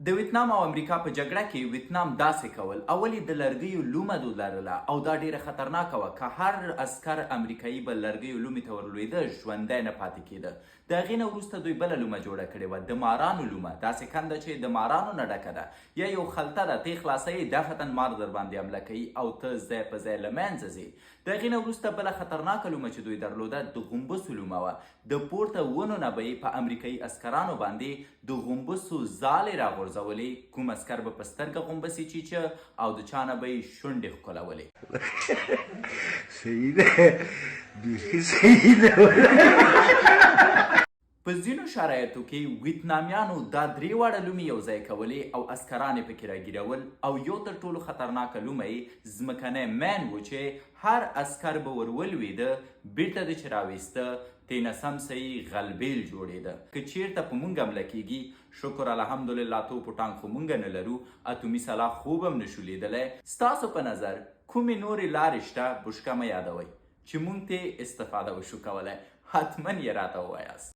د ویتنام او امریکا په جګړه کې ویتنام داسې کول، اول یې د لرګیو لومه دود لرله او دا ډیره خطرناکه وه. که هر عسکر امریکایي به لرګیو لومې ته ورلوېده ژوندی نه پاتې کېده. د هغې نه وروسته دوی بله لومه جوړه کړې وه، د مارانو لومه. داسې کنده چې د مارانو نه ډکه ده، یا یو خلطه ده، ته یې خلاصوې دفتاً مار در باندې حمله کوي او ته ځای په ځای له منځه ځې. د هغې نه وروسته بله خطرناکه لومه چې دوی درلوده د غومبسو لومه وه. د پورته ونو نه به یې په امریکایي عسکرانو باندې د غومبسو ځالې راغورځولې. کوم عسکر به په سترګه غومبسې چیچه او د چا نه به یې شونډې ښکلولې. صحیح ده، بیخي صحیح ده. په ځینو شرایطو کې ویتنامیانو دا درې واړه لومې یو ځای کولې او عسکران یې پکې راګیرول، او یو تر ټولو خطرناکه لومه یې ځمکنی مین و چې هر عسکر به ور ولوېده، بیرته د چې راویسته تېنه سمسه یې غلبیل جوړېده. که چیرته په موږ حمله کېږي، شکر الحمدلله توپ و ټانک خو موږ نه لرو، اتومي سلاح خوب هم نشو لیدلی. ستاسو په نظر کومې نورې لارې شته؟ بوشکه مه یادوئ چې موږ ترې استفاده وشو کولی. حتما یې راته ووایاست.